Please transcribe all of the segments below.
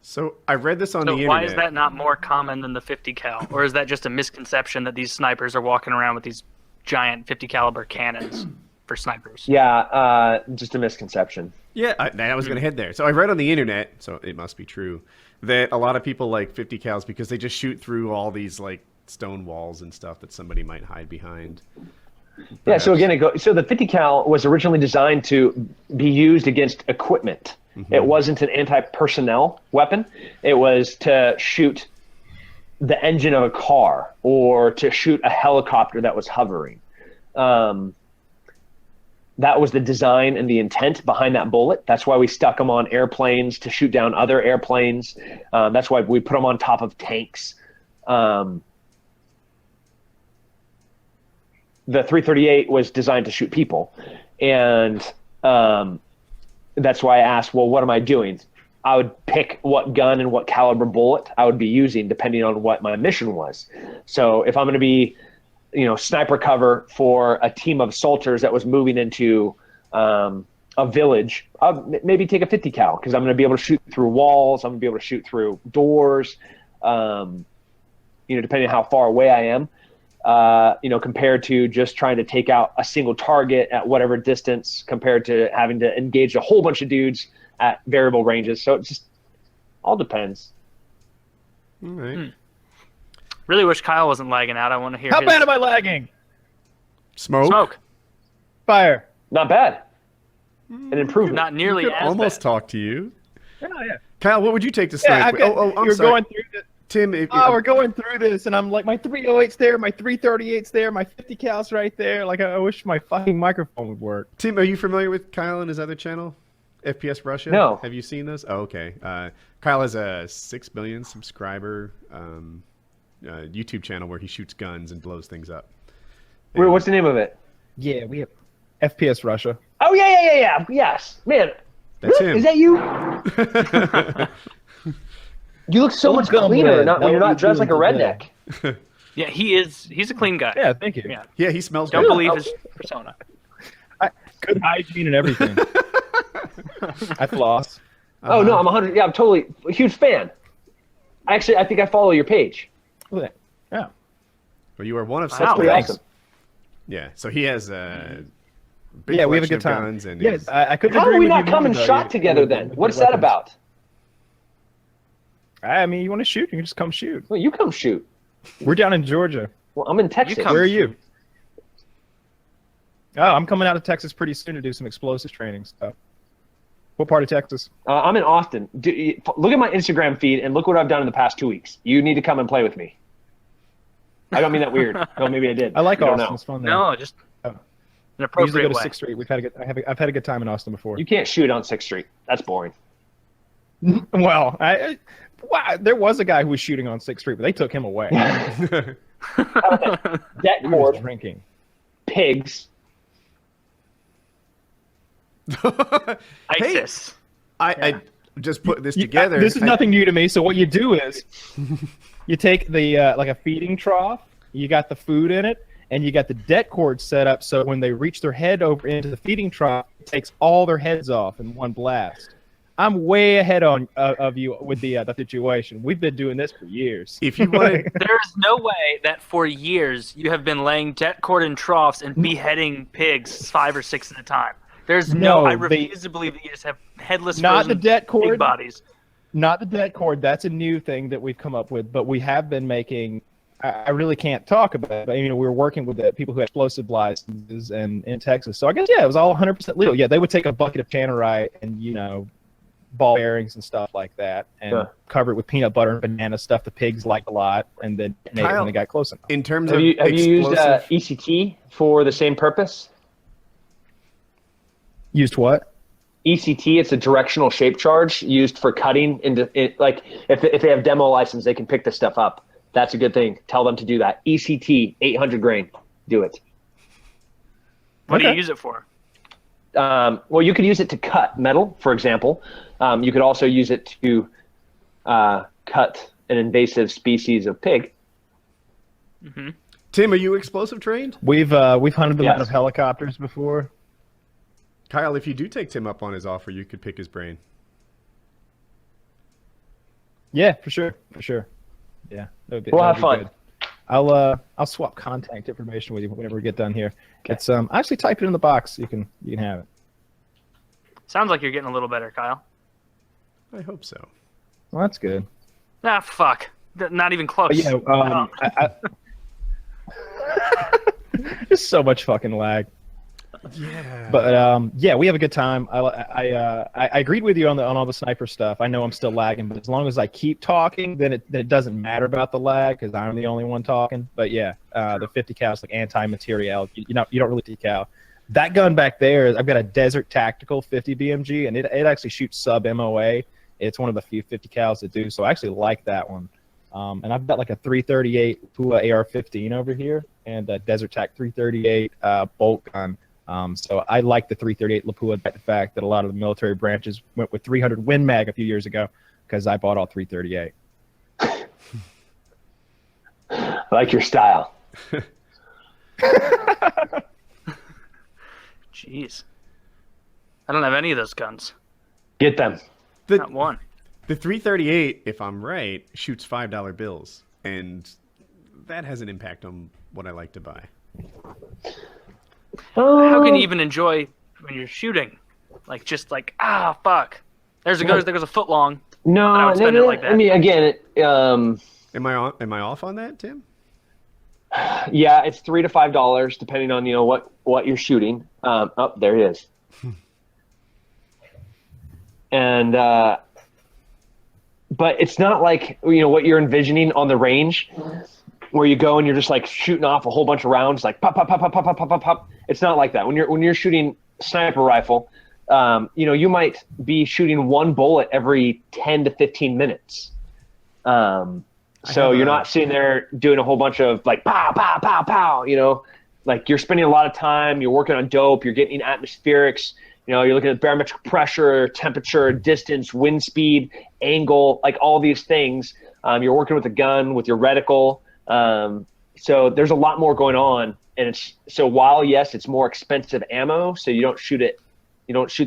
So I read this on the So internet. why is that not more common than the 50 cal? Or is that just a misconception that these snipers are walking around with these giant 50 caliber cannons for snipers? Yeah, just a misconception. Yeah, I was going to head there. So I read on the internet, so it must be true, that a lot of people like 50 cals because they just shoot through all these like stone walls and stuff that somebody might hide behind. Yeah, so again, so the 50 cal was originally designed to be used against equipment. It wasn't an anti-personnel weapon. It was to shoot the engine of a car or to shoot a helicopter that was hovering. That was the design and the intent behind that bullet. That's why we stuck them on airplanes to shoot down other airplanes. That's why we put them on top of tanks. The 338 was designed to shoot people. And that's why I asked, well, what am I doing? I would pick what gun and what caliber bullet I would be using depending on what my mission was. So if I'm going to be, sniper cover for a team of soldiers that was moving into a village, I'll maybe take a 50 cal because I'm going to be able to shoot through walls. I'm going to be able to shoot through doors, depending on how far away I am. Compared to just trying to take out a single target at whatever distance compared to having to engage a whole bunch of dudes at variable ranges. So it just all depends. All right. Really wish Kyle wasn't lagging out. I want to hear How bad am I lagging? Smoke? Fire. Not bad. An improvement. Not nearly as Almost bad. talk to you. Yeah. Kyle, what would you take to snipe? I'm sorry. Going through this. Tim, we're going through this, and I'm like, my 308's there, my 338's there, my 50 cal's right there. Like, I wish my fucking microphone would work. Tim, are you familiar with Kyle and his other channel, FPSRussia? No. Have you seen those? Oh, okay. Kyle has a 6 million subscriber YouTube channel where he shoots guns and blows things up. Wait, what's the name of it? Yeah, we have FPSRussia. Oh, yeah. Yes. Man. That's really? him. Is that you? You look so much cleaner when you're not dressed like a redneck. Yeah, he's a clean guy. Yeah, thank you. Yeah, he smells Don't good. believe his persona. Good hygiene and everything. I floss. Oh, no, I'm 100. Yeah, I'm totally a huge fan. Actually, I think I follow your page. Yeah. Well, you are one of That's such. pretty thanks. awesome. Yeah, so he has a big Yeah, we have a collection good of time. guns and Yes, I couldn't How agree do we with not you come more, and though. shot together then? What's that about? I mean, you want to shoot, you can just come shoot. Well, you come shoot. We're down in Georgia. Well, I'm in Texas. Where are you? Oh, I'm coming out of Texas pretty soon to do some explosives training stuff. What part of Texas? I'm in Austin. Look at my Instagram feed and look what I've done in the past 2 weeks. You need to come and play with me. I don't mean that weird. No, maybe I did. I like don't Austin. know. It's fun there. No, just Oh. an We usually appropriate go to way. 6th Street. I've had a good time in Austin before. You can't shoot on 6th Street. That's boring. Well, there was a guy who was shooting on 6th Street, but they took him away. Debt He was cord, drinking. pigs. ISIS. I just put this together. This is nothing new to me. So what you do is you take the like a feeding trough, you got the food in it, and you got the det cord set up so when they reach their head over into the feeding trough, it takes all their heads off in one blast. I'm way ahead of you with the situation. We've been doing this for years. If you want to, There's no way that for years you have been laying det cord in troughs and beheading pigs 5 or 6 at a time. There's No, I refuse to believe that you just have headless Not the frozen det pig cord. bodies. Not the det cord. That's a new thing that we've come up with, but we have been making. I really can't talk about it. But, we were working with the people who had explosive licenses and in Texas. So I guess it was all 100% legal. Yeah, they would take a bucket of tannerite and ball bearings and stuff like that, and cover it with peanut butter and banana stuff the pigs liked a lot, and then made it when they got close enough. in terms Have of you used explosive, ECT for the same purpose? Used what? ECT, it's a directional shape charge used for cutting into it. Like if they have demo license, they can pick this stuff up. That's a good thing. Tell them to do that. ECT, 800 grain. Do it. What do Okay. you use it for? Well, you could use it to cut metal, for example. You could also use it to cut an invasive species of pig. Tim, are you explosive trained? We've hunted them out Yes. of helicopters before. Kyle, if you do take Tim up on his offer, you could pick his brain. Yeah, for sure, for sure. Yeah, We'll that have would be fun. good. I'll swap contact information with you whenever we get done here. Okay. It's I actually type it in the box. You can have it. Sounds like you're getting a little better, Kyle. I hope so. Well, that's good. Ah, fuck. Not even close. But yeah, No. there's so much fucking lag. Yeah. But yeah, we have a good time. I agreed with you on all the sniper stuff. I know I'm still lagging, but as long as I keep talking, then it doesn't matter about the lag because I'm the only one talking. But yeah, the 50 cal is like anti-material. You don't really decal. That gun back there, I've got a Desert Tactical 50 BMG, and it actually shoots sub MOA. It's one of the few 50 cals that do, so I actually like that one. And I've got like a 338 Pua AR-15 over here, and a Desert Tac 338 bolt gun. So I like the 338 Lapua, the fact that a lot of the military branches went with 300 Win Mag a few years ago because I bought all 338. I like your style. Jeez. I don't have any of those guns. Get them. Not one. The 338, if I'm right, shoots $5 bills, and that has an impact on what I like to buy. How can you even enjoy when you're shooting? Like, just like, fuck. There goes a foot long. I would spend it like that. I mean, again, Am I off on that, Tim? yeah, it's $3 to $5 depending on what you're shooting. Oh, there it is. And but it's not like what you're envisioning on the range, where you go and you're just like shooting off a whole bunch of rounds, like pop, pop, pop, pop, pop, pop, pop, pop, pop. It's not like that. When you're shooting sniper rifle, you might be shooting one bullet every 10 to 15 minutes. So you're not sitting there doing a whole bunch of like pow, pow, pow, pow. Like you're spending a lot of time. You're working on dope. You're getting atmospherics. You're looking at barometric pressure, temperature, distance, wind speed, angle, like all these things. You're working with a gun, with your reticle. So there's a lot more going on. And while yes, it's more expensive ammo, so you don't shoot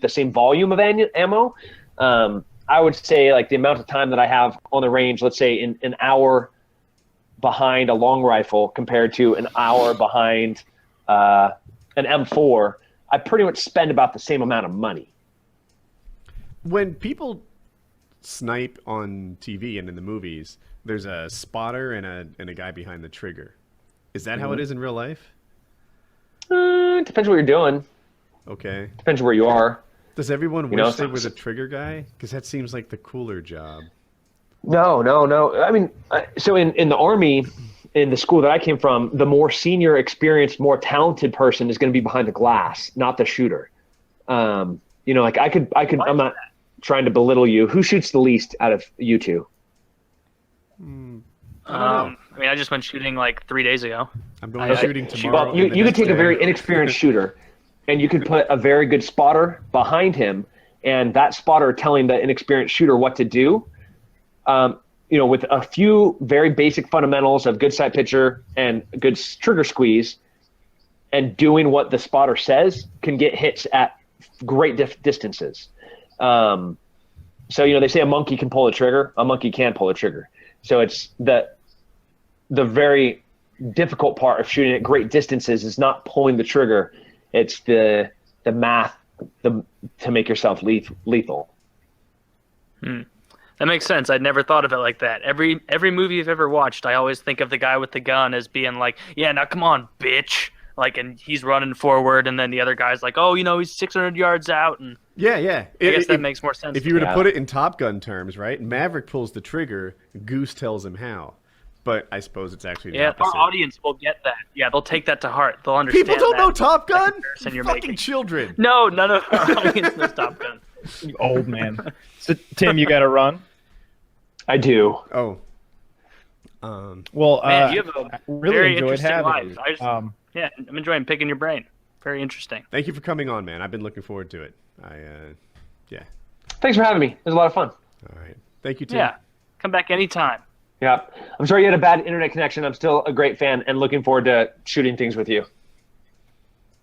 the same volume of ammo. I would say like the amount of time that I have on the range, let's say in an hour behind a long rifle compared to an hour behind an M4, I pretty much spend about the same amount of money. When people snipe on TV and in the movies, there's a spotter and a guy behind the trigger. Is that how it is in real life? Depends what you're doing. Okay. Depends where you are. Does everyone wish they were the trigger guy? Because that seems like the cooler job. No. I mean, so in the Army, in the school that I came from, the more senior, experienced, more talented person is going to be behind the glass, not the shooter. Like I could. I'm not trying to belittle you. Who shoots the least out of you two? I mean, I just went shooting like 3 days ago. I'm going shooting tomorrow. Well, you could take a very inexperienced shooter, and you could put a very good spotter behind him, and that spotter telling the inexperienced shooter what to do. With a few very basic fundamentals of good sight picture and good trigger squeeze, and doing what the spotter says, can get hits at great distances. So they say a monkey can pull a trigger. A monkey can pull a trigger. So it's the very difficult part of shooting at great distances is not pulling the trigger. It's the math to make yourself lethal. That makes sense. I'd never thought of it like that. Every movie I've ever watched, I always think of the guy with the gun as being like, yeah, now come on, bitch. Like, and he's running forward, and then the other guy's like, oh, he's 600 yards out. And yeah. I guess that makes more sense. If you were to put it in Top Gun terms, right? Maverick pulls the trigger, Goose tells him how. But I suppose it's actually the opposite. Our audience will get that. Yeah, they'll take that to heart. They'll understand. People don't know Top Gun. You're Fucking making. children. No, none of our audience knows Top Gun. You old man. So Tim, you got to run. I do. Oh. Well, Man, you have a really very enjoyed interesting having life. you. Yeah, I'm enjoying picking your brain. Very interesting. Thank you for coming on, man. I've been looking forward to it. Yeah. Thanks for having me. It was a lot of fun. All right. Thank you, Tim. Yeah, come back anytime. Yeah. I'm sorry you had a bad internet connection. I'm still a great fan and looking forward to shooting things with you.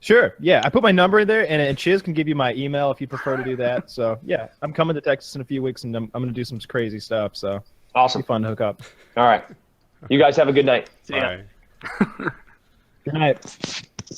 Sure. Yeah, I put my number in there, and Chiz can give you my email if you prefer to do that. So yeah, I'm coming to Texas in a few weeks, and I'm going to do some crazy stuff. So Awesome. Be fun to hook up. All right. You guys have a good night. See ya. Bye. Good night.